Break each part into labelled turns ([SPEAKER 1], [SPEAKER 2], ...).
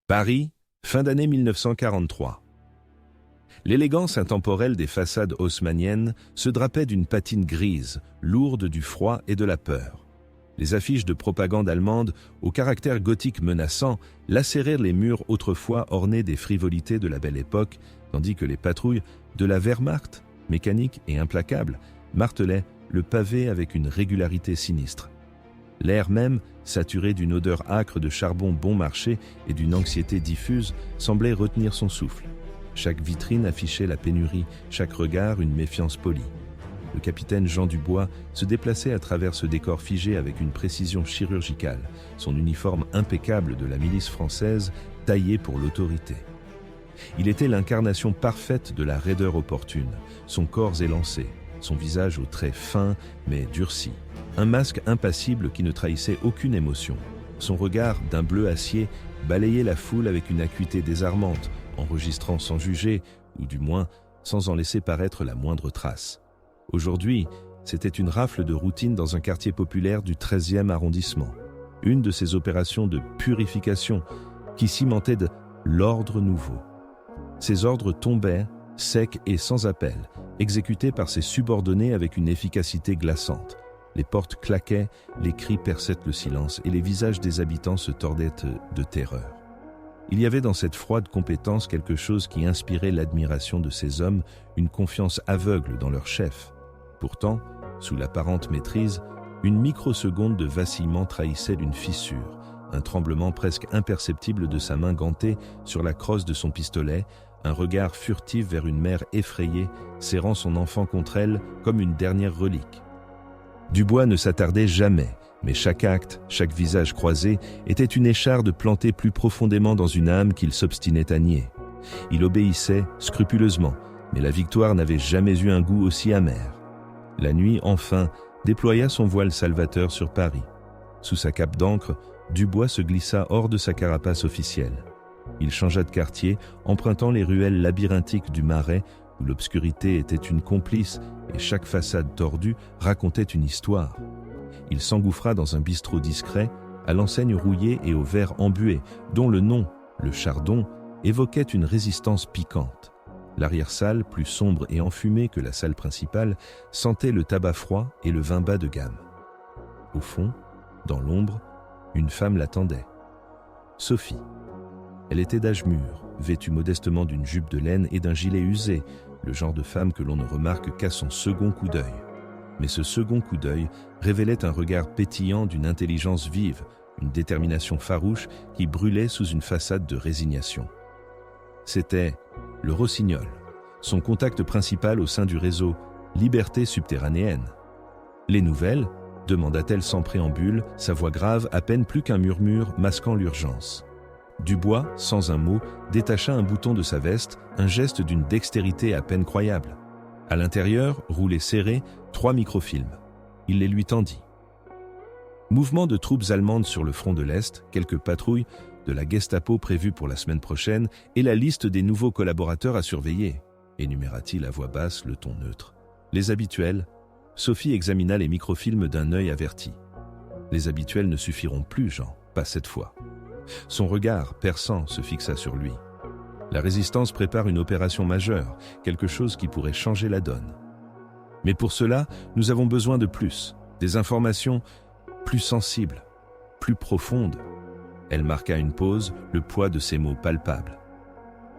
[SPEAKER 1] Paris, fin d'année 1943. L'élégance intemporelle des façades haussmanniennes se drapait d'une patine grise, lourde du froid et de la peur. Les affiches de propagande allemande, au caractère gothique menaçant, lacérèrent les murs autrefois ornés des frivolités de la belle époque, tandis que les patrouilles de la Wehrmacht, mécaniques et implacables, martelaient le pavé avec une régularité sinistre. L'air même, saturé d'une odeur âcre de charbon bon marché et d'une anxiété diffuse, semblait retenir son souffle. Chaque vitrine affichait la pénurie, chaque regard une méfiance polie. Le capitaine Jean Dubois se déplaçait à travers ce décor figé avec une précision chirurgicale, son uniforme impeccable de la milice française taillé pour l'autorité. Il était l'incarnation parfaite de la raideur opportune, son corps élancé, son visage aux traits fins mais durcis, un masque impassible qui ne trahissait aucune émotion. Son regard d'un bleu acier balayait la foule avec une acuité désarmante, enregistrant sans juger, ou du moins sans en laisser paraître la moindre trace. Aujourd'hui, c'était une rafle de routine dans un quartier populaire du 13e arrondissement, une de ces opérations de purification qui cimentaient l'ordre nouveau. Ces ordres tombaient, secs et sans appel, exécutés par ses subordonnés avec une efficacité glaçante. Les portes claquaient, les cris perçaient le silence et les visages des habitants se tordaient de terreur. Il y avait dans cette froide compétence quelque chose qui inspirait l'admiration de ces hommes, une confiance aveugle dans leur chef. Pourtant, sous l'apparente maîtrise, une microseconde de vacillement trahissait d'une fissure, un tremblement presque imperceptible de sa main gantée sur la crosse de son pistolet, un regard furtif vers une mère effrayée, serrant son enfant contre elle comme une dernière relique. Dubois ne s'attardait jamais, mais chaque acte, chaque visage croisé était une écharde plantée plus profondément dans une âme qu'il s'obstinait à nier. Il obéissait scrupuleusement, mais la victoire n'avait jamais eu un goût aussi amer. La nuit, enfin, déploya son voile salvateur sur Paris. Sous sa cape d'encre, Dubois se glissa hors de sa carapace officielle. Il changea de quartier, empruntant les ruelles labyrinthiques du Marais, où l'obscurité était une complice et chaque façade tordue racontait une histoire. Il s'engouffra dans un bistrot discret, à l'enseigne rouillée et au verre embué, dont le nom, le Chardon, évoquait une résistance piquante. L'arrière-salle, plus sombre et enfumée que la salle principale, sentait le tabac froid et le vin bas de gamme. Au fond, dans l'ombre, une femme l'attendait. Sophie. Elle était d'âge mûr, vêtue modestement d'une jupe de laine et d'un gilet usé, le genre de femme que l'on ne remarque qu'à son second coup d'œil. Mais ce second coup d'œil révélait un regard pétillant d'une intelligence vive, une détermination farouche qui brûlait sous une façade de résignation. C'était le Rossignol, son contact principal au sein du réseau Liberté subterranéenne. Les nouvelles, demanda-t-elle sans préambule, sa voix grave, à peine plus qu'un murmure masquant l'urgence. Dubois, sans un mot, détacha un bouton de sa veste, un geste d'une dextérité à peine croyable. À l'intérieur, roulés serrés, 3 microfilms. Il les lui tendit. Mouvement de troupes allemandes sur le front de l'Est, quelques patrouilles, de la Gestapo prévues pour la semaine prochaine et la liste des nouveaux collaborateurs à surveiller, énuméra-t-il à voix basse, le ton neutre. Les habituels. Sophie examina les microfilms d'un œil averti. Les habituels ne suffiront plus, Jean, pas cette fois. Son regard, perçant, se fixa sur lui. La résistance prépare une opération majeure, quelque chose qui pourrait changer la donne. Mais pour cela, nous avons besoin de plus, des informations plus sensibles, plus profondes. Elle marqua une pause, le poids de ses mots palpables.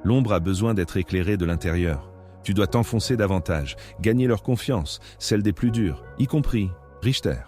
[SPEAKER 1] L'ombre a besoin d'être éclairée de l'intérieur. Tu dois t'enfoncer davantage, gagner leur confiance, celle des plus durs, y compris Richter.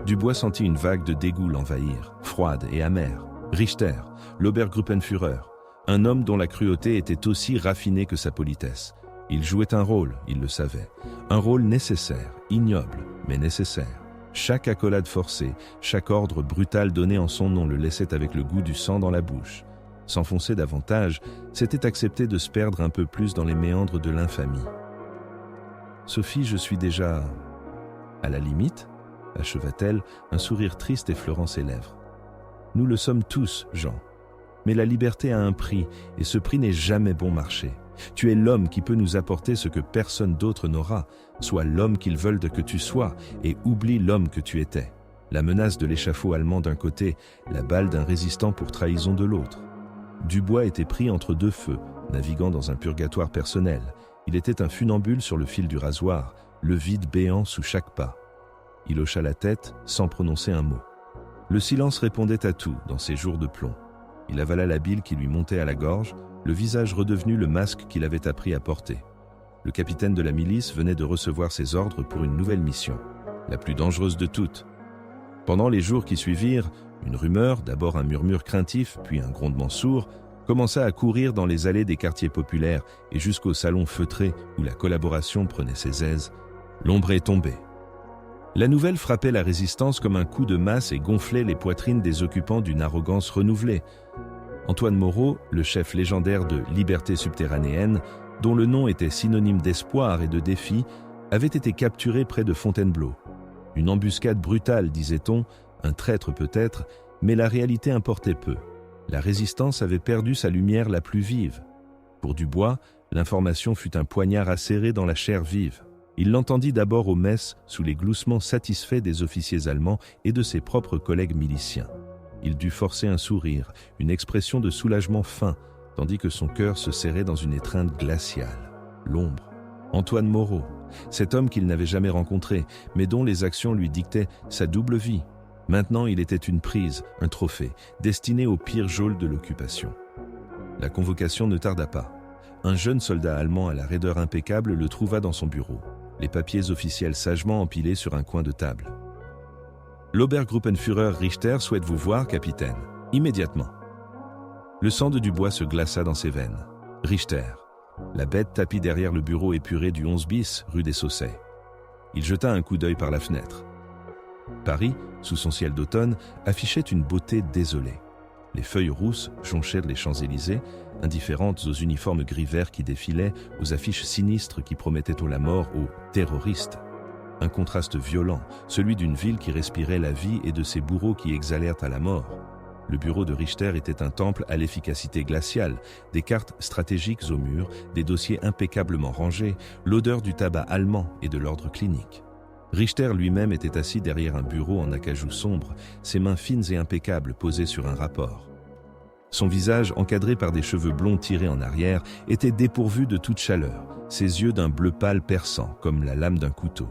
[SPEAKER 1] Dubois sentit une vague de dégoût l'envahir, froide et amère. Richter, l'Obergruppenführer, un homme dont la cruauté était aussi raffinée que sa politesse. Il jouait un rôle, il le savait. Un rôle nécessaire, ignoble, mais nécessaire. Chaque accolade forcée, chaque ordre brutal donné en son nom le laissait avec le goût du sang dans la bouche. S'enfoncer davantage, c'était accepter de se perdre un peu plus dans les méandres de l'infamie. « Sophie, je suis déjà... à la limite ?» acheva-t-elle, un sourire triste effleurant ses lèvres. « Nous le sommes tous, Jean. Mais la liberté a un prix, et ce prix n'est jamais bon marché. Tu es l'homme qui peut nous apporter ce que personne d'autre n'aura. Sois l'homme qu'ils veulent que tu sois, et oublie l'homme que tu étais. La menace de l'échafaud allemand d'un côté, la balle d'un résistant pour trahison de l'autre. Dubois était pris entre deux feux, naviguant dans un purgatoire personnel. Il était un funambule sur le fil du rasoir, le vide béant sous chaque pas. Il hocha la tête sans prononcer un mot. Le silence répondait à tout dans ces jours de plomb. Il avala la bile qui lui montait à la gorge, le visage redevenu le masque qu'il avait appris à porter. Le capitaine de la milice venait de recevoir ses ordres pour une nouvelle mission, la plus dangereuse de toutes. Pendant les jours qui suivirent, une rumeur, d'abord un murmure craintif, puis un grondement sourd, commença à courir dans les allées des quartiers populaires et jusqu'au salon feutré où la collaboration prenait ses aises. L'ombre est tombée. La nouvelle frappait la résistance comme un coup de masse et gonflait les poitrines des occupants d'une arrogance renouvelée. Antoine Moreau, le chef légendaire de Liberté subterranéenne, dont le nom était synonyme d'espoir et de défi, avait été capturé près de Fontainebleau. Une embuscade brutale, disait-on, un traître peut-être, mais la réalité importait peu. La résistance avait perdu sa lumière la plus vive. Pour Dubois, l'information fut un poignard acéré dans la chair vive. Il l'entendit d'abord aux messes sous les gloussements satisfaits des officiers allemands et de ses propres collègues miliciens. Il dut forcer un sourire, une expression de soulagement fin, tandis que son cœur se serrait dans une étreinte glaciale. L'ombre. Antoine Moreau, cet homme qu'il n'avait jamais rencontré, mais dont les actions lui dictaient sa double vie. Maintenant, il était une prise, un trophée, destiné au pire geôle de l'occupation. La convocation ne tarda pas. Un jeune soldat allemand à la raideur impeccable le trouva dans son bureau, les papiers officiels sagement empilés sur un coin de table. L'Obergruppenführer Richter souhaite vous voir, capitaine. Immédiatement. Le sang de Dubois se glaça dans ses veines. Richter. La bête tapit derrière le bureau épuré du 11 bis, rue des Saussets. Il jeta un coup d'œil par la fenêtre. Paris, sous son ciel d'automne, affichait une beauté désolée. Les feuilles rousses jonchaient les Champs-Élysées, indifférentes aux uniformes gris-vert qui défilaient, aux affiches sinistres qui promettaient la mort aux terroristes. Un contraste violent, celui d'une ville qui respirait la vie et de ses bourreaux qui exhalèrent à la mort. Le bureau de Richter était un temple à l'efficacité glaciale, des cartes stratégiques au mur, des dossiers impeccablement rangés, l'odeur du tabac allemand et de l'ordre clinique. Richter lui-même était assis derrière un bureau en acajou sombre, ses mains fines et impeccables posées sur un rapport. Son visage, encadré par des cheveux blonds tirés en arrière, était dépourvu de toute chaleur, ses yeux d'un bleu pâle perçant, comme la lame d'un couteau.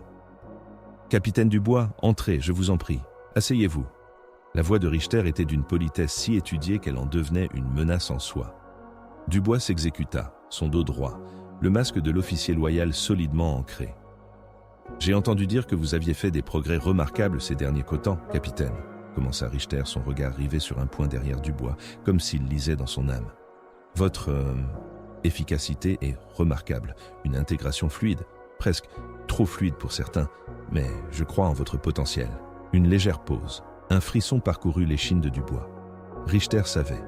[SPEAKER 1] « Capitaine Dubois, entrez, je vous en prie. Asseyez-vous. » La voix de Richter était d'une politesse si étudiée qu'elle en devenait une menace en soi. Dubois s'exécuta, son dos droit, le masque de l'officier loyal solidement ancré. « J'ai entendu dire que vous aviez fait des progrès remarquables ces derniers temps, capitaine, » commença Richter, son regard rivé sur un point derrière Dubois, comme s'il lisait dans son âme. « Votre efficacité est remarquable, une intégration fluide, presque trop fluide pour certains, mais je crois en votre potentiel. » Une légère pause. Un frisson parcourut l'échine de Dubois. Richter savait,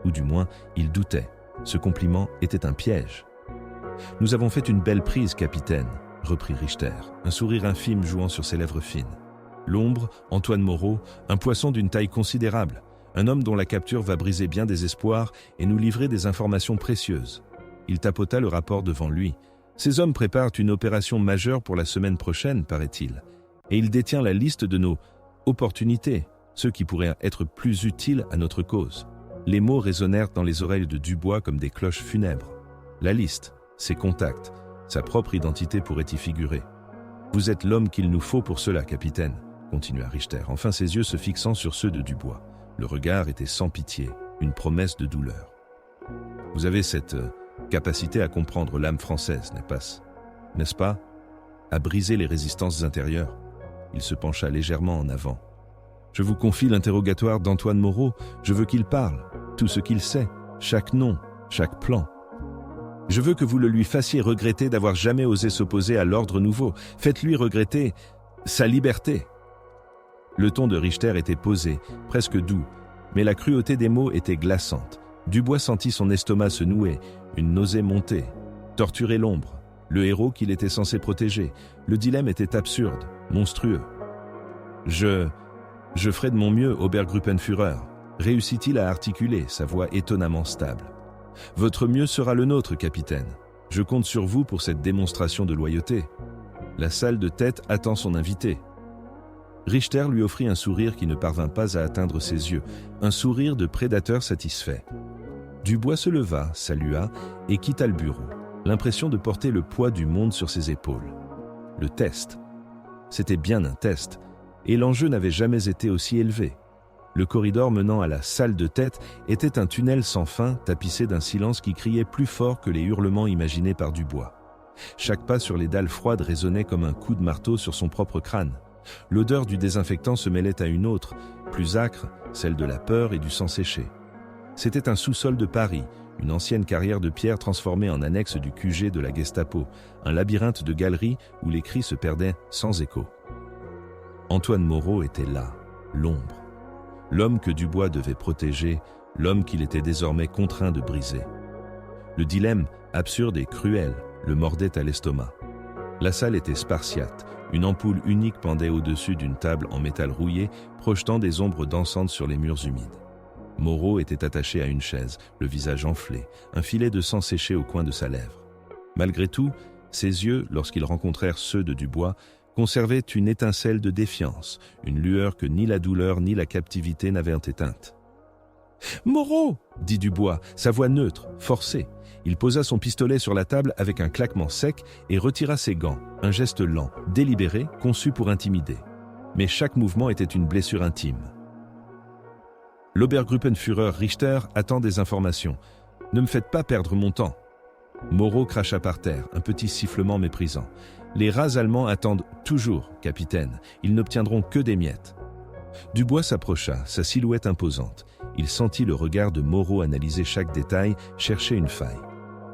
[SPEAKER 1] ou du moins, il doutait. Ce compliment était un piège. « Nous avons fait une belle prise, capitaine, » reprit Richter, un sourire infime jouant sur ses lèvres fines. L'ombre, Antoine Moreau, un poisson d'une taille considérable, un homme dont la capture va briser bien des espoirs et nous livrer des informations précieuses. Il tapota le rapport devant lui. Ces hommes préparent une opération majeure pour la semaine prochaine, paraît-il, et il détient la liste de nos opportunités, ceux qui pourraient être plus utiles à notre cause. Les mots résonnèrent dans les oreilles de Dubois comme des cloches funèbres. La liste, ses contacts, sa propre identité pourrait y figurer. « Vous êtes l'homme qu'il nous faut pour cela, capitaine, » continua Richter, enfin ses yeux se fixant sur ceux de Dubois. Le regard était sans pitié, une promesse de douleur. « Vous avez cette capacité à comprendre l'âme française, n'est-ce pas? À briser les résistances intérieures. » Il se pencha légèrement en avant. « Je vous confie l'interrogatoire d'Antoine Moreau. Je veux qu'il parle, tout ce qu'il sait, chaque nom, chaque plan. Je veux que vous le lui fassiez regretter d'avoir jamais osé s'opposer à l'ordre nouveau. Faites-lui regretter sa liberté. » Le ton de Richter était posé, presque doux, mais la cruauté des mots était glaçante. Dubois sentit son estomac se nouer, une nausée monter. Torturer l'ombre, le héros qu'il était censé protéger. Le dilemme était absurde, monstrueux. « Je ferai de mon mieux, Obergruppenführer », réussit-il à articuler, sa voix étonnamment stable. « Votre mieux sera le nôtre, capitaine. Je compte sur vous pour cette démonstration de loyauté. » La salle de tête attend son invité. Richter lui offrit un sourire qui ne parvint pas à atteindre ses yeux, un sourire de prédateur satisfait. Dubois se leva, salua et quitta le bureau, l'impression de porter le poids du monde sur ses épaules. Le test. C'était bien un test, et l'enjeu n'avait jamais été aussi élevé. Le corridor menant à la salle de tête était un tunnel sans fin, tapissé d'un silence qui criait plus fort que les hurlements imaginés par Dubois. Chaque pas sur les dalles froides résonnait comme un coup de marteau sur son propre crâne. L'odeur du désinfectant se mêlait à une autre, plus âcre, celle de la peur et du sang séché. C'était un sous-sol de Paris, une ancienne carrière de pierre transformée en annexe du QG de la Gestapo, un labyrinthe de galeries où les cris se perdaient sans écho. Antoine Moreau était là, l'ombre. L'homme que Dubois devait protéger, l'homme qu'il était désormais contraint de briser. Le dilemme, absurde et cruel, le mordait à l'estomac. La salle était spartiate, une ampoule unique pendait au-dessus d'une table en métal rouillé, projetant des ombres dansantes sur les murs humides. Moreau était attaché à une chaise, le visage enflé, un filet de sang séché au coin de sa lèvre. Malgré tout, ses yeux, lorsqu'ils rencontrèrent ceux de Dubois, conservaient une étincelle de défiance, une lueur que ni la douleur ni la captivité n'avaient éteinte. « Moreau !» dit Dubois, sa voix neutre, forcée. Il posa son pistolet sur la table avec un claquement sec et retira ses gants, un geste lent, délibéré, conçu pour intimider. Mais chaque mouvement était une blessure intime. L'Obergruppenführer Richter attend des informations. Ne me faites pas perdre mon temps. Moreau cracha par terre, un petit sifflement méprisant. Les rats allemands attendent toujours, capitaine. Ils n'obtiendront que des miettes. Dubois s'approcha, sa silhouette imposante. Il sentit le regard de Moreau analyser chaque détail, chercher une faille.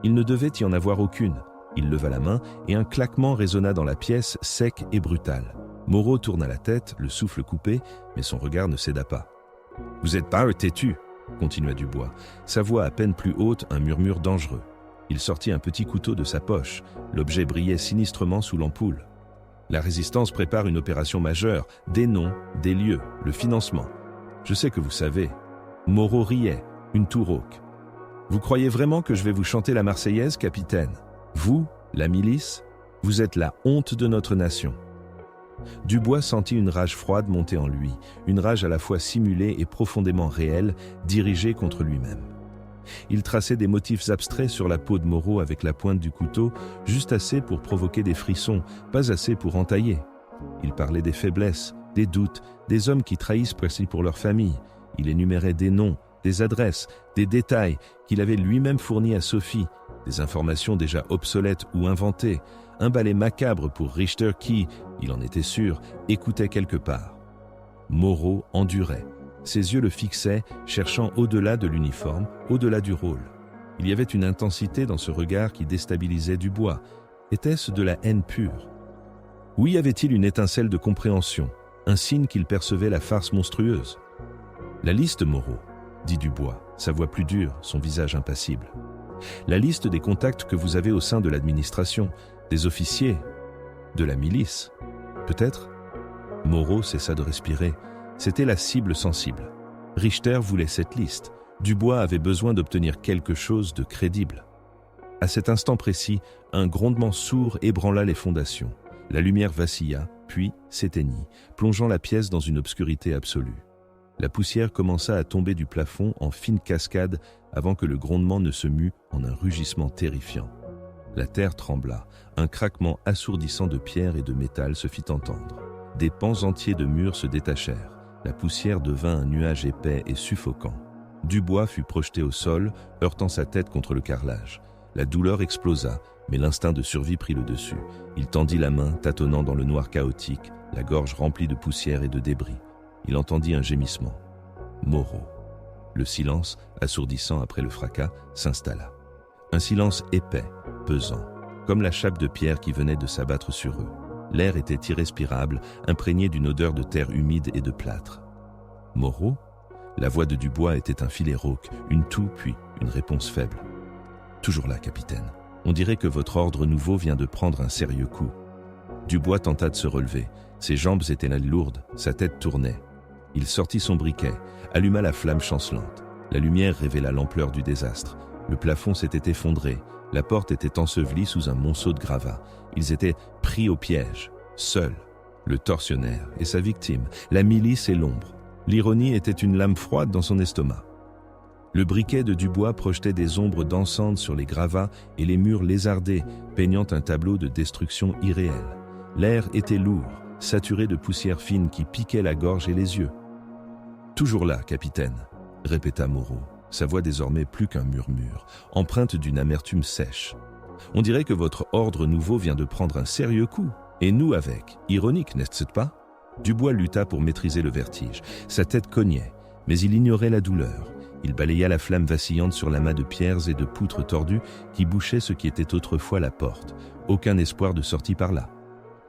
[SPEAKER 1] Il ne devait y en avoir aucune. Il leva la main et un claquement résonna dans la pièce, sec et brutal. Moreau tourna la tête, le souffle coupé, mais son regard ne céda pas. « Vous êtes pas têtu !» continua Dubois, sa voix à peine plus haute, un murmure dangereux. Il sortit un petit couteau de sa poche. L'objet brillait sinistrement sous l'ampoule. La résistance prépare une opération majeure, des noms, des lieux, le financement. Je sais que vous savez. Moreau riait, une toux rauque. Vous croyez vraiment que je vais vous chanter la Marseillaise, capitaine? Vous, la milice, vous êtes la honte de notre nation. Dubois sentit une rage froide monter en lui, une rage à la fois simulée et profondément réelle, dirigée contre lui-même. Il traçait des motifs abstraits sur la peau de Moreau avec la pointe du couteau, juste assez pour provoquer des frissons, pas assez pour entailler. Il parlait des faiblesses, des doutes, des hommes qui trahissent presque pour leur famille. Il énumérait des noms, des adresses, des détails qu'il avait lui-même fournis à Sophie, des informations déjà obsolètes ou inventées, un balai macabre pour Richter qui, il en était sûr, écoutait quelque part. Moreau endurait. Ses yeux le fixaient, cherchant au-delà de l'uniforme, au-delà du rôle. Il y avait une intensité dans ce regard qui déstabilisait Dubois. Était-ce de la haine pure? Ou y avait-il une étincelle de compréhension, un signe qu'il percevait la farce monstrueuse? La liste, Moreau, dit Dubois, sa voix plus dure, son visage impassible. La liste des contacts que vous avez au sein de l'administration, des officiers, de la milice. Peut-être? Moreau cessa de respirer. C'était la cible sensible. Richter voulait cette liste. Dubois avait besoin d'obtenir quelque chose de crédible. À cet instant précis, un grondement sourd ébranla les fondations. La lumière vacilla, puis s'éteignit, plongeant la pièce dans une obscurité absolue. La poussière commença à tomber du plafond en fine cascade avant que le grondement ne se mût en un rugissement terrifiant. La terre trembla, un craquement assourdissant de pierre et de métal se fit entendre. Des pans entiers de murs se détachèrent. La poussière devint un nuage épais et suffocant. Dubois fut projeté au sol, heurtant sa tête contre le carrelage. La douleur explosa, mais l'instinct de survie prit le dessus. Il tendit la main, tâtonnant dans le noir chaotique, la gorge remplie de poussière et de débris. Il entendit un gémissement. Moreau. Le silence, assourdissant après le fracas, s'installa. Un silence épais, pesant, comme la chape de pierre qui venait de s'abattre sur eux. L'air était irrespirable, imprégné d'une odeur de terre humide et de plâtre. Moreau? La voix de Dubois était un filet rauque, une toux puis une réponse faible. Toujours là, capitaine. On dirait que votre ordre nouveau vient de prendre un sérieux coup. Dubois tenta de se relever. Ses jambes étaient lourdes, sa tête tournait. Il sortit son briquet, alluma la flamme chancelante. La lumière révéla l'ampleur du désastre. Le plafond s'était effondré. La porte était ensevelie sous un monceau de gravats. Ils étaient pris au piège, seuls. Le tortionnaire et sa victime, la milice et l'ombre. L'ironie était une lame froide dans son estomac. Le briquet de Dubois projetait des ombres dansantes sur les gravats et les murs lézardés, peignant un tableau de destruction irréelle. L'air était lourd, saturé de poussière fine qui piquait la gorge et les yeux. « Toujours là, capitaine », répéta Moreau, sa voix désormais plus qu'un murmure, empreinte d'une amertume sèche. « On dirait que votre ordre nouveau vient de prendre un sérieux coup, et nous avec. Ironique, n'est-ce pas ?» Dubois lutta pour maîtriser le vertige. Sa tête cognait, mais il ignorait la douleur. Il balaya la flamme vacillante sur l'amas de pierres et de poutres tordues qui bouchaient ce qui était autrefois la porte. Aucun espoir de sortie par là.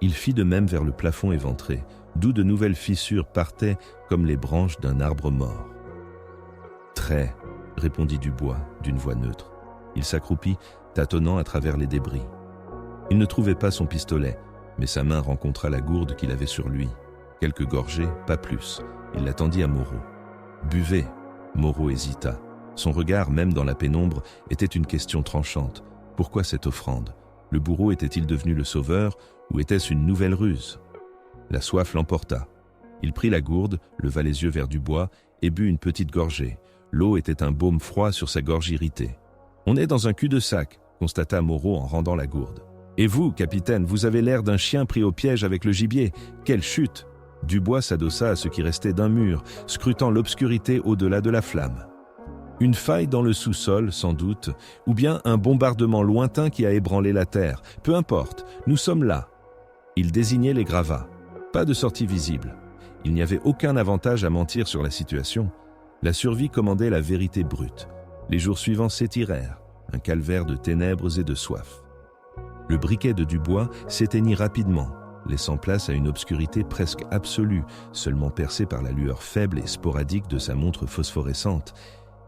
[SPEAKER 1] Il fit de même vers le plafond éventré, d'où de nouvelles fissures partaient comme les branches d'un arbre mort. « Très », répondit Dubois d'une voix neutre. Il s'accroupit, tâtonnant à travers les débris. Il ne trouvait pas son pistolet, mais sa main rencontra la gourde qu'il avait sur lui. Quelques gorgées, pas plus. Il la tendit à Moreau. « Buvez !» Moreau hésita. Son regard, même dans la pénombre, était une question tranchante. Pourquoi cette offrande? Le bourreau était-il devenu le sauveur, ou était-ce une nouvelle ruse? La soif l'emporta. Il prit la gourde, leva les yeux vers Dubois et but une petite gorgée. L'eau était un baume froid sur sa gorge irritée. « On est dans un cul-de-sac », constata Moreau en rendant la gourde. « Et vous, capitaine, vous avez l'air d'un chien pris au piège avec le gibier. Quelle chute !» Dubois s'adossa à ce qui restait d'un mur, scrutant l'obscurité au-delà de la flamme. Une faille dans le sous-sol, sans doute, ou bien un bombardement lointain qui a ébranlé la terre. Peu importe, nous sommes là. Il désignait les gravats. Pas de sortie visible. Il n'y avait aucun avantage à mentir sur la situation. La survie commandait la vérité brute. Les jours suivants s'étirèrent, un calvaire de ténèbres et de soif. Le briquet de Dubois s'éteignit rapidement, laissant place à une obscurité presque absolue, seulement percée par la lueur faible et sporadique de sa montre phosphorescente.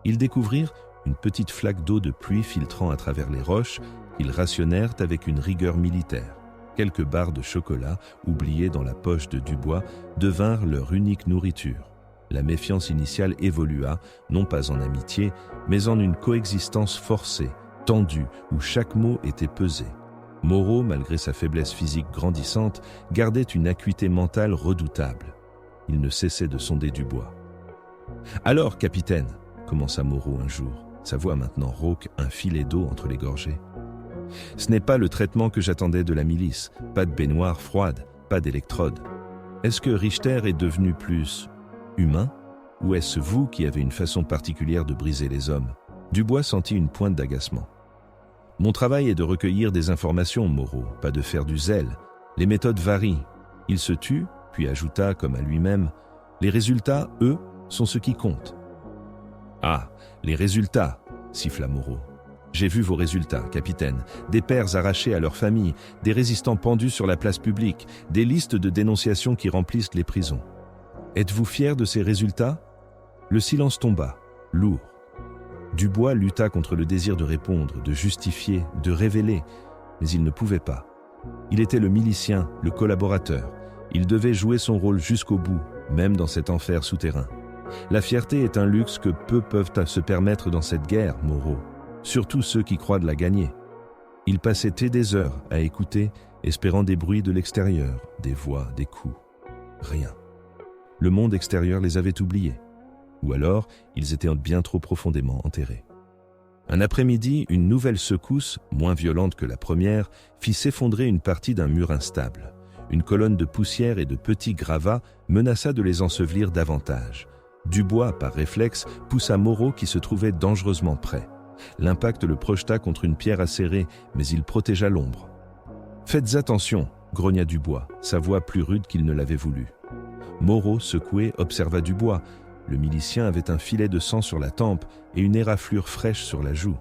[SPEAKER 1] Ils découvrirent une petite flaque d'eau de pluie filtrant à travers les roches qu'ils rationnèrent avec une rigueur militaire. Quelques barres de chocolat, oubliées dans la poche de Dubois, devinrent leur unique nourriture. La méfiance initiale évolua, non pas en amitié, mais en une coexistence forcée, tendue, où chaque mot était pesé. Moreau, malgré sa faiblesse physique grandissante, gardait une acuité mentale redoutable. Il ne cessait de sonder Dubois. « Alors, capitaine !» commença Moreau un jour, sa voix maintenant rauque, un filet d'eau entre les gorgées. « Ce n'est pas le traitement que j'attendais de la milice, pas de baignoire froide, pas d'électrode. Est-ce que Richter est devenu plus humain, ou est-ce vous qui avez une façon particulière de briser les hommes ?» Dubois sentit une pointe d'agacement. « Mon travail est de recueillir des informations, Moreau, pas de faire du zèle. Les méthodes varient. » Il se tut, puis ajouta comme à lui-même, « Les résultats, eux, sont ce qui compte. » « Ah, les résultats !» siffla Moreau. « J'ai vu vos résultats, capitaine. Des pères arrachés à leur famille, des résistants pendus sur la place publique, des listes de dénonciations qui remplissent les prisons. Êtes-vous fier de ces résultats ?» Le silence tomba, lourd. Dubois lutta contre le désir de répondre, de justifier, de révéler, mais il ne pouvait pas. Il était le milicien, le collaborateur. Il devait jouer son rôle jusqu'au bout, même dans cet enfer souterrain. La fierté est un luxe que peu peuvent se permettre dans cette guerre, Moreau, surtout ceux qui croient de la gagner. Il passait des heures à écouter, espérant des bruits de l'extérieur, des voix, des coups. Rien. Le monde extérieur les avait oubliés. Ou alors, ils étaient bien trop profondément enterrés. Un après-midi, une nouvelle secousse, moins violente que la première, fit s'effondrer une partie d'un mur instable. Une colonne de poussière et de petits gravats menaça de les ensevelir davantage. Dubois, par réflexe, poussa Moreau qui se trouvait dangereusement près. L'impact le projeta contre une pierre acérée, mais il protégea l'ombre. « Faites attention !» grogna Dubois, sa voix plus rude qu'il ne l'avait voulu. Moreau, secoué, observa Dubois. Le milicien avait un filet de sang sur la tempe et une éraflure fraîche sur la joue.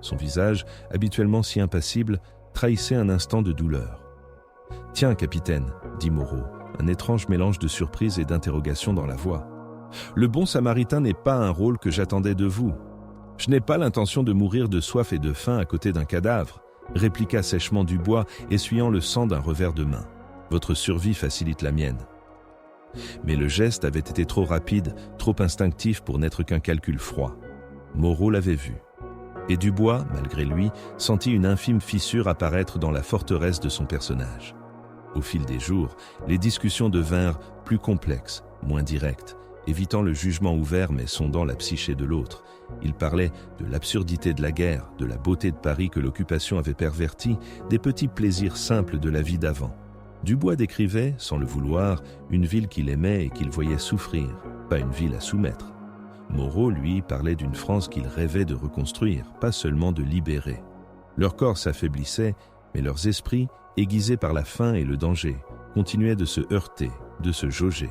[SPEAKER 1] Son visage, habituellement si impassible, trahissait un instant de douleur. « Tiens, capitaine, » dit Moreau, un étrange mélange de surprise et d'interrogation dans la voix. « Le bon samaritain n'est pas un rôle que j'attendais de vous. Je n'ai pas l'intention de mourir de soif et de faim à côté d'un cadavre, » répliqua sèchement Dubois, essuyant le sang d'un revers de main. « Votre survie facilite la mienne. » Mais le geste avait été trop rapide, trop instinctif pour n'être qu'un calcul froid. Moreau l'avait vu. Et Dubois, malgré lui, sentit une infime fissure apparaître dans la forteresse de son personnage. Au fil des jours, les discussions devinrent plus complexes, moins directes, évitant le jugement ouvert mais sondant la psyché de l'autre. Il parlait de l'absurdité de la guerre, de la beauté de Paris que l'occupation avait perverti, des petits plaisirs simples de la vie d'avant. Dubois décrivait, sans le vouloir, une ville qu'il aimait et qu'il voyait souffrir, pas une ville à soumettre. Moreau, lui, parlait d'une France qu'il rêvait de reconstruire, pas seulement de libérer. Leur corps s'affaiblissait, mais leurs esprits, aiguisés par la faim et le danger, continuaient de se heurter, de se jauger.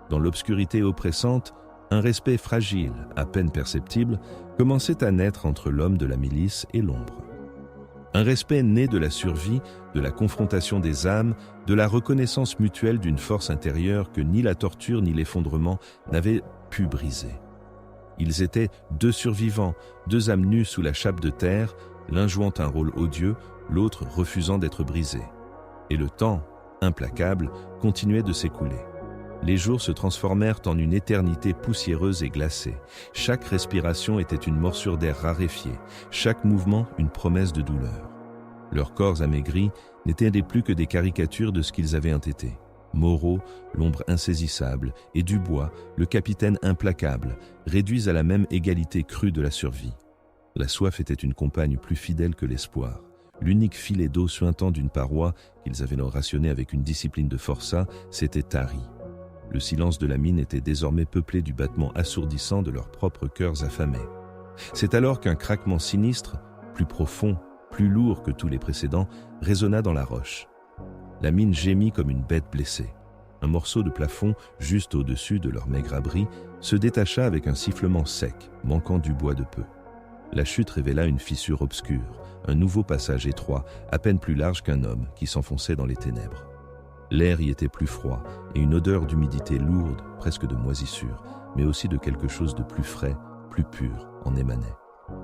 [SPEAKER 1] Dans l'obscurité oppressante, un respect fragile, à peine perceptible, commençait à naître entre l'homme de la milice et l'ombre. Un respect né de la survie, de la confrontation des âmes, de la reconnaissance mutuelle d'une force intérieure que ni la torture ni l'effondrement n'avaient pu briser. Ils étaient deux survivants, deux âmes nues sous la chape de terre, l'un jouant un rôle odieux, l'autre refusant d'être brisé. Et le temps, implacable, continuait de s'écouler. Les jours se transformèrent en une éternité poussiéreuse et glacée. Chaque respiration était une morsure d'air raréfié, chaque mouvement une promesse de douleur. Leurs corps amaigris n'étaient plus que des caricatures de ce qu'ils avaient été. Moreau, l'ombre insaisissable, et Dubois, le capitaine implacable, réduits à la même égalité crue de la survie. La soif était une compagne plus fidèle que l'espoir. L'unique filet d'eau suintant d'une paroi, qu'ils avaient rationné avec une discipline de forçat, s'était tari. Le silence de la mine était désormais peuplé du battement assourdissant de leurs propres cœurs affamés. C'est alors qu'un craquement sinistre, plus profond, plus lourd que tous les précédents, résonna dans la roche. La mine gémit comme une bête blessée. Un morceau de plafond, juste au-dessus de leur maigre abri, se détacha avec un sifflement sec, manquant du bois de peu. La chute révéla une fissure obscure, un nouveau passage étroit, à peine plus large qu'un homme, qui s'enfonçait dans les ténèbres. L'air y était plus froid, et une odeur d'humidité lourde, presque de moisissure, mais aussi de quelque chose de plus frais, plus pur, en émanait.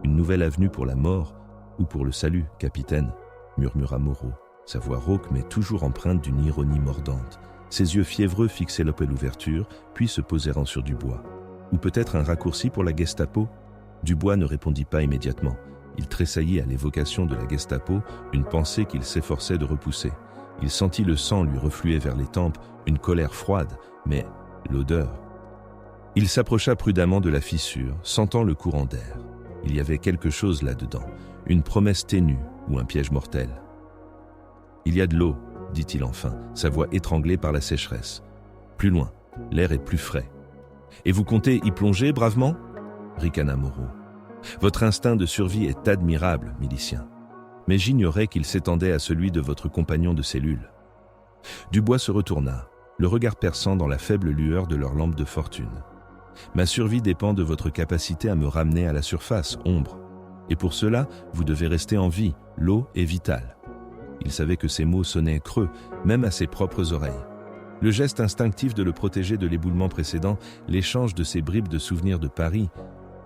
[SPEAKER 1] Une nouvelle avenue pour la mort, ou pour le salut, capitaine, murmura Moreau, sa voix rauque mais toujours empreinte d'une ironie mordante. Ses yeux fiévreux fixaient l'ouverture, puis se posèrent sur Dubois. Ou peut-être un raccourci pour la Gestapo? Dubois ne répondit pas immédiatement. Il tressaillit à l'évocation de la Gestapo, une pensée qu'il s'efforçait de repousser. Il sentit le sang lui refluer vers les tempes, une colère froide, mais l'odeur. Il s'approcha prudemment de la fissure, sentant le courant d'air. Il y avait quelque chose là-dedans, une promesse ténue ou un piège mortel. « Il y a de l'eau », dit-il enfin, sa voix étranglée par la sécheresse. « Plus loin, l'air est plus frais. »« Et vous comptez y plonger bravement ?» ricana Moreau. « Votre instinct de survie est admirable, milicien. Mais j'ignorais qu'il s'étendait à celui de votre compagnon de cellule. » Dubois se retourna, le regard perçant dans la faible lueur de leur lampe de fortune. « Ma survie dépend de votre capacité à me ramener à la surface, ombre. Et pour cela, vous devez rester en vie, l'eau est vitale. » Il savait que ces mots sonnaient creux, même à ses propres oreilles. Le geste instinctif de le protéger de l'éboulement précédent, l'échange de ces bribes de souvenirs de Paris,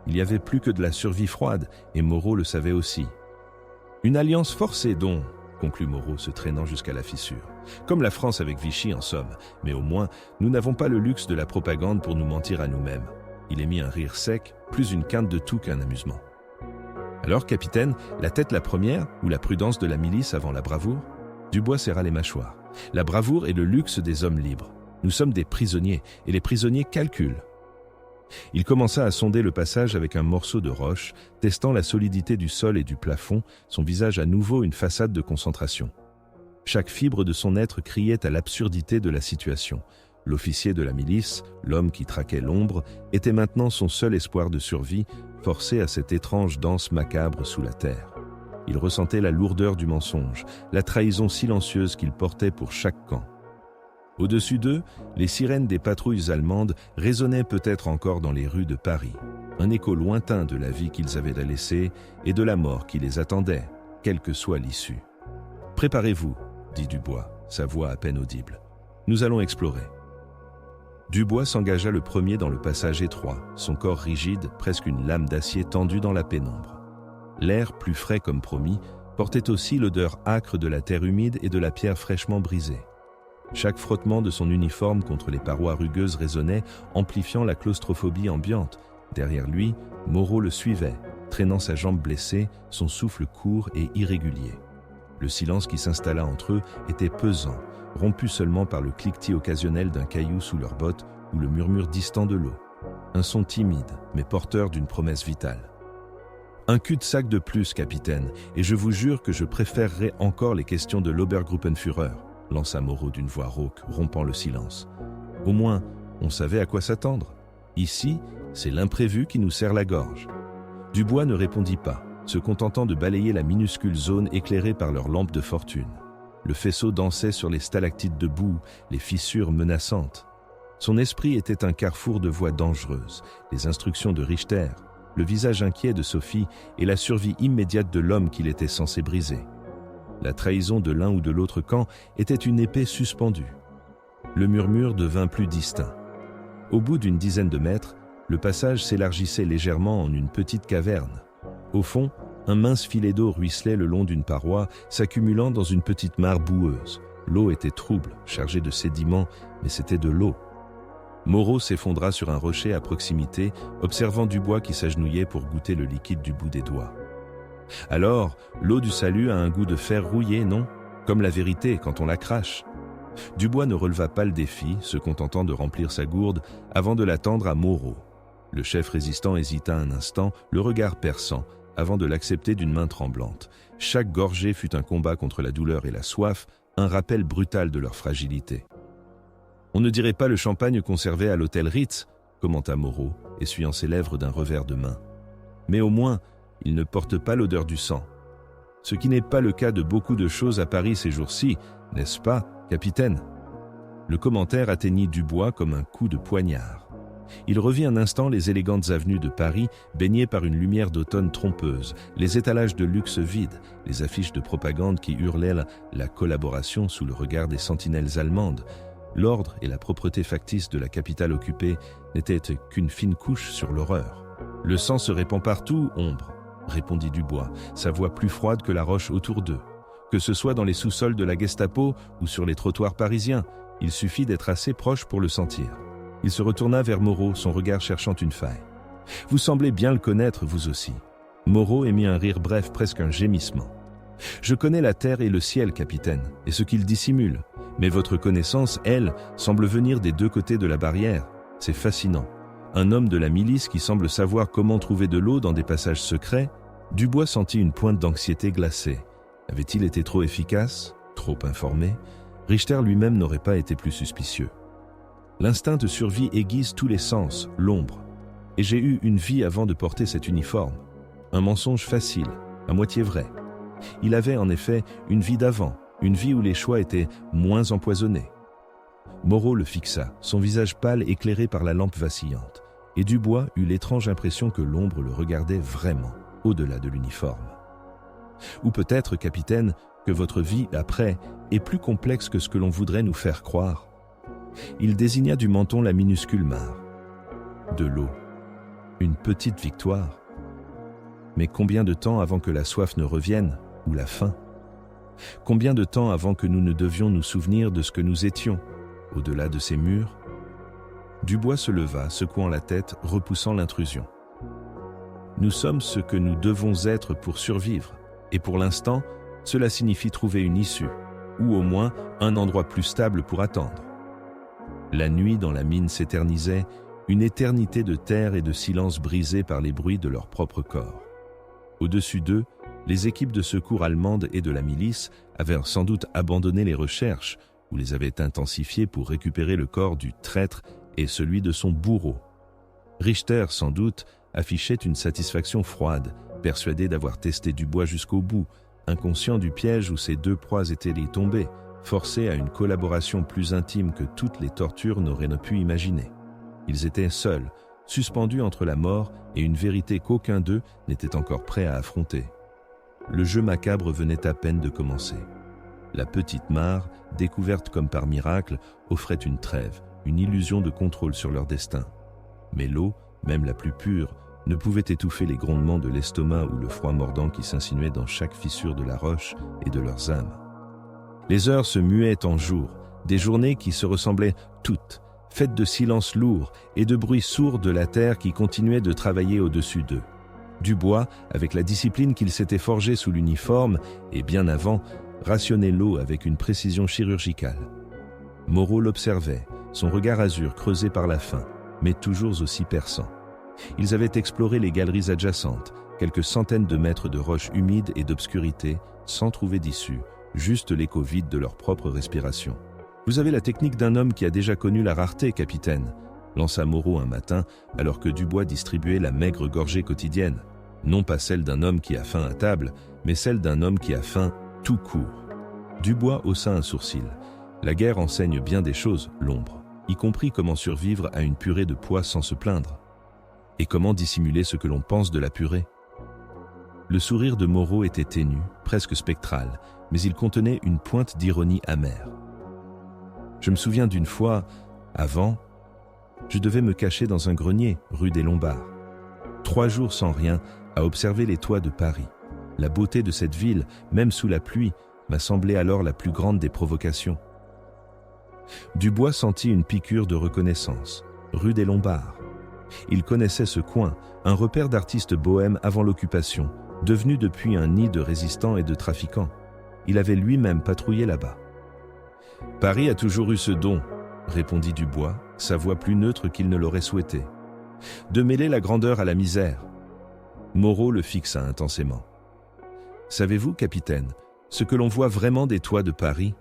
[SPEAKER 1] il n'y avait plus que de la survie froide, et Moreau le savait aussi. « Une alliance forcée donc, » conclut Moreau, se traînant jusqu'à la fissure. « Comme la France avec Vichy en somme, mais au moins, nous n'avons pas le luxe de la propagande pour nous mentir à nous-mêmes. » Il émit un rire sec, plus une quinte de tout qu'un amusement. « Alors, capitaine, la tête la première, ou la prudence de la milice avant la bravoure ?» Dubois serra les mâchoires. « La bravoure est le luxe des hommes libres. Nous sommes des prisonniers, et les prisonniers calculent. » Il commença à sonder le passage avec un morceau de roche, testant la solidité du sol et du plafond, son visage à nouveau une façade de concentration. Chaque fibre de son être criait à l'absurdité de la situation. L'officier de la milice, l'homme qui traquait l'ombre, était maintenant son seul espoir de survie, forcé à cette étrange danse macabre sous la terre. Il ressentait la lourdeur du mensonge, la trahison silencieuse qu'il portait pour chaque camp. Au-dessus d'eux, les sirènes des patrouilles allemandes résonnaient peut-être encore dans les rues de Paris, un écho lointain de la vie qu'ils avaient à laisser et de la mort qui les attendait, quelle que soit l'issue. « Préparez-vous », dit Dubois, sa voix à peine audible. « Nous allons explorer. » Dubois s'engagea le premier dans le passage étroit, son corps rigide, presque une lame d'acier tendue dans la pénombre. L'air, plus frais comme promis, portait aussi l'odeur âcre de la terre humide et de la pierre fraîchement brisée. Chaque frottement de son uniforme contre les parois rugueuses résonnait, amplifiant la claustrophobie ambiante. Derrière lui, Moreau le suivait, traînant sa jambe blessée, son souffle court et irrégulier. Le silence qui s'installa entre eux était pesant, rompu seulement par le cliquetis occasionnel d'un caillou sous leurs bottes ou le murmure distant de l'eau. Un son timide, mais porteur d'une promesse vitale. Un cul-de-sac de plus, capitaine, et je vous jure que je préférerais encore les questions de l'Obergruppenführer, lança Moreau d'une voix rauque, rompant le silence. Au moins, on savait à quoi s'attendre. Ici, c'est l'imprévu qui nous serre la gorge. Dubois ne répondit pas, se contentant de balayer la minuscule zone éclairée par leur lampe de fortune. Le faisceau dansait sur les stalactites de boue, les fissures menaçantes. Son esprit était un carrefour de voies dangereuses, les instructions de Richter, le visage inquiet de Sophie et la survie immédiate de l'homme qu'il était censé briser. La trahison de l'un ou de l'autre camp était une épée suspendue. Le murmure devint plus distinct. Au bout d'une dizaine de mètres, le passage s'élargissait légèrement en une petite caverne. Au fond, un mince filet d'eau ruisselait le long d'une paroi, s'accumulant dans une petite mare boueuse. L'eau était trouble, chargée de sédiments, mais c'était de l'eau. Moreau s'effondra sur un rocher à proximité, observant Dubois qui s'agenouillait pour goûter le liquide du bout des doigts. Alors, l'eau du salut a un goût de fer rouillé, non? Comme la vérité quand on la crache. Dubois ne releva pas le défi, se contentant de remplir sa gourde avant de la tendre à Moreau. Le chef résistant hésita un instant, le regard perçant, avant de l'accepter d'une main tremblante. Chaque gorgée fut un combat contre la douleur et la soif, un rappel brutal de leur fragilité. « On ne dirait pas le champagne conservé à l'hôtel Ritz », commenta Moreau, essuyant ses lèvres d'un revers de main. « Mais au moins, il ne porte pas l'odeur du sang. Ce qui n'est pas le cas de beaucoup de choses à Paris ces jours-ci, n'est-ce pas, capitaine ?» Le commentaire atteignit Dubois comme un coup de poignard. Il revit un instant les élégantes avenues de Paris, baignées par une lumière d'automne trompeuse, les étalages de luxe vides, les affiches de propagande qui hurlaient la collaboration sous le regard des sentinelles allemandes. L'ordre et la propreté factice de la capitale occupée n'étaient qu'une fine couche sur l'horreur. « Le sang se répand partout, ombre », répondit Dubois, sa voix plus froide que la roche autour d'eux. « Que ce soit dans les sous-sols de la Gestapo ou sur les trottoirs parisiens, il suffit d'être assez proche pour le sentir. » Il se retourna vers Moreau, son regard cherchant une faille. « Vous semblez bien le connaître, vous aussi. » Moreau émit un rire bref, presque un gémissement. « Je connais la terre et le ciel, capitaine, et ce qu'ils dissimulent. Mais votre connaissance, elle, semble venir des deux côtés de la barrière. C'est fascinant. Un homme de la milice qui semble savoir comment trouver de l'eau dans des passages secrets. » Dubois sentit une pointe d'anxiété glacée. Avait-il été trop efficace, trop informé? Richter lui-même n'aurait pas été plus suspicieux. L'instinct de survie aiguise tous les sens, l'ombre. Et j'ai eu une vie avant de porter cet uniforme. Un mensonge facile, à moitié vrai. Il avait en effet une vie d'avant, une vie où les choix étaient moins empoisonnés. Moreau le fixa, son visage pâle éclairé par la lampe vacillante, et Dubois eut l'étrange impression que l'ombre le regardait vraiment, au-delà de l'uniforme. Ou peut-être, capitaine, que votre vie après est plus complexe que ce que l'on voudrait nous faire croire. Il désigna du menton la minuscule mare. De l'eau. Une petite victoire. Mais combien de temps avant que la soif ne revienne, ou la faim? Combien de temps avant que nous ne devions nous souvenir de ce que nous étions, au-delà de ces murs? Dubois se leva, secouant la tête, repoussant l'intrusion. Nous sommes ce que nous devons être pour survivre, et pour l'instant, cela signifie trouver une issue, ou au moins un endroit plus stable pour attendre. La nuit dans la mine s'éternisait, une éternité de terre et de silence brisés par les bruits de leur propre corps. Au-dessus d'eux, les équipes de secours allemandes et de la milice avaient sans doute abandonné les recherches ou les avaient intensifiées pour récupérer le corps du traître et celui de son bourreau. Richter, sans doute, affichait une satisfaction froide, persuadé d'avoir testé Dubois jusqu'au bout, inconscient du piège où ses deux proies étaient les tombées, forcés à une collaboration plus intime que toutes les tortures n'auraient pu imaginer. Ils étaient seuls, suspendus entre la mort et une vérité qu'aucun d'eux n'était encore prêt à affronter. Le jeu macabre venait à peine de commencer. La petite mare, découverte comme par miracle, offrait une trêve, une illusion de contrôle sur leur destin. Mais l'eau, même la plus pure, ne pouvait étouffer les grondements de l'estomac ou le froid mordant qui s'insinuait dans chaque fissure de la roche et de leurs âmes. Les heures se muaient en jours, des journées qui se ressemblaient toutes, faites de silence lourd et de bruits sourds de la terre qui continuait de travailler au-dessus d'eux. Dubois, avec la discipline qu'il s'était forgée sous l'uniforme, et bien avant, rationnait l'eau avec une précision chirurgicale. Moreau l'observait, son regard azur creusé par la faim, mais toujours aussi perçant. Ils avaient exploré les galeries adjacentes, quelques centaines de mètres de roches humides et d'obscurité, sans trouver d'issue, juste l'écho vide de leur propre respiration. « Vous avez la technique d'un homme qui a déjà connu la rareté, capitaine », lança Moreau un matin, alors que Dubois distribuait la maigre gorgée quotidienne. Non pas celle d'un homme qui a faim à table, mais celle d'un homme qui a faim tout court. Dubois haussa un sourcil. La guerre enseigne bien des choses, l'ombre, y compris comment survivre à une purée de pois sans se plaindre. Et comment dissimuler ce que l'on pense de la purée? Le sourire de Moreau était ténu, presque spectral, mais il contenait une pointe d'ironie amère. Je me souviens d'une fois, avant, je devais me cacher dans un grenier, rue des Lombards. 3 jours sans rien, à observer les toits de Paris. La beauté de cette ville, même sous la pluie, m'a semblé alors la plus grande des provocations. Dubois sentit une piqûre de reconnaissance. Rue des Lombards. Il connaissait ce coin, un repère d'artistes bohèmes avant l'occupation, devenu depuis un nid de résistants et de trafiquants. Il avait lui-même patrouillé là-bas. « Paris a toujours eu ce don », répondit Dubois, sa voix plus neutre qu'il ne l'aurait souhaité, « de mêler la grandeur à la misère. » Moreau le fixa intensément. « Savez-vous, capitaine, ce que l'on voit vraiment des toits de Paris?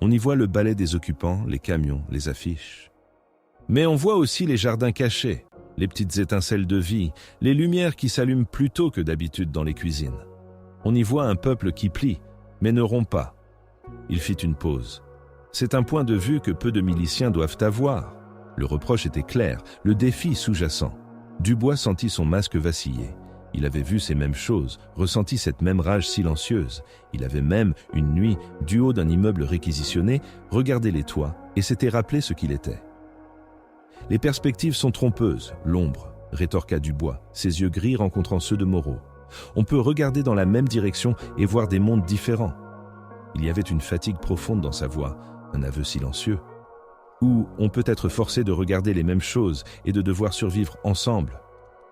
[SPEAKER 1] On y voit le balai des occupants, les camions, les affiches. Mais on voit aussi les jardins cachés, les petites étincelles de vie, les lumières qui s'allument plus tôt que d'habitude dans les cuisines. On y voit un peuple qui plie, mais ne rompt pas. » Il fit une pause. C'est un point de vue que peu de miliciens doivent avoir. Le reproche était clair, le défi sous-jacent. Dubois sentit son masque vaciller. Il avait vu ces mêmes choses, ressenti cette même rage silencieuse. Il avait même, une nuit, du haut d'un immeuble réquisitionné, regardé les toits et s'était rappelé ce qu'il était. « Les perspectives sont trompeuses, l'ombre », rétorqua Dubois, ses yeux gris rencontrant ceux de Moreau. « On peut regarder dans la même direction et voir des mondes différents. » Il y avait une fatigue profonde dans sa voix, un aveu silencieux. Ou on peut être forcé de regarder les mêmes choses et de devoir survivre ensemble.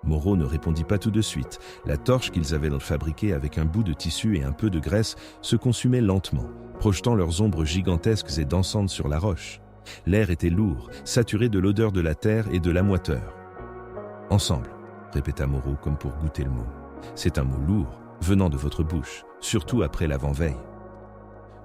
[SPEAKER 1] Moreau ne répondit pas tout de suite. La torche qu'ils avaient fabriquée avec un bout de tissu et un peu de graisse se consumait lentement, projetant leurs ombres gigantesques et dansantes sur la roche. L'air était lourd, saturé de l'odeur de la terre et de la moiteur. « Ensemble », répéta Moreau comme pour goûter le mot. « C'est un mot lourd, venant de votre bouche, surtout après l'avant-veille. »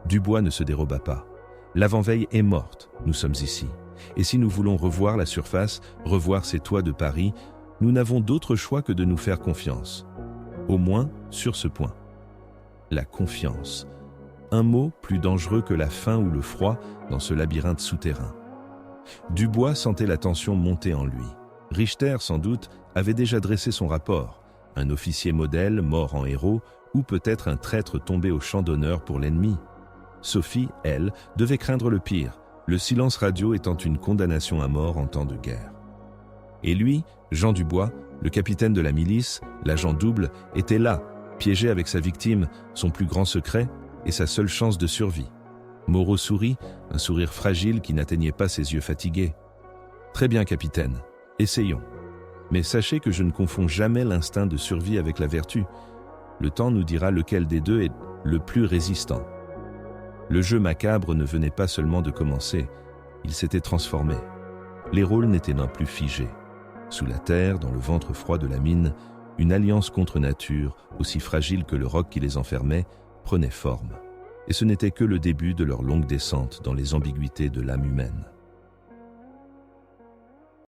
[SPEAKER 1] Dubois ne se déroba pas. L'avant-veille est morte, nous sommes ici. Et si nous voulons revoir la surface, revoir ces toits de Paris, nous n'avons d'autre choix que de nous faire confiance. Au moins sur ce point. La confiance. Un mot plus dangereux que la faim ou le froid dans ce labyrinthe souterrain. Dubois sentait la tension monter en lui. Richter, sans doute, avait déjà dressé son rapport. Un officier modèle, mort en héros, ou peut-être un traître tombé au champ d'honneur pour l'ennemi. Sophie, elle, devait craindre le pire, le silence radio étant une condamnation à mort en temps de guerre. Et lui, Jean Dubois, le capitaine de la milice, l'agent double, était là, piégé avec sa victime, son plus grand secret et sa seule chance de survie. Moreau sourit, un sourire fragile qui n'atteignait pas ses yeux fatigués. « Très bien, capitaine, essayons. Mais sachez que je ne confonds jamais l'instinct de survie avec la vertu. Le temps nous dira lequel des deux est le plus résistant. » Le jeu macabre ne venait pas seulement de commencer, il s'était transformé. Les rôles n'étaient non plus figés. Sous la terre, dans le ventre froid de la mine, une alliance contre nature, aussi fragile que le roc qui les enfermait, prenait forme. Et ce n'était que le début de leur longue descente dans les ambiguïtés de l'âme humaine.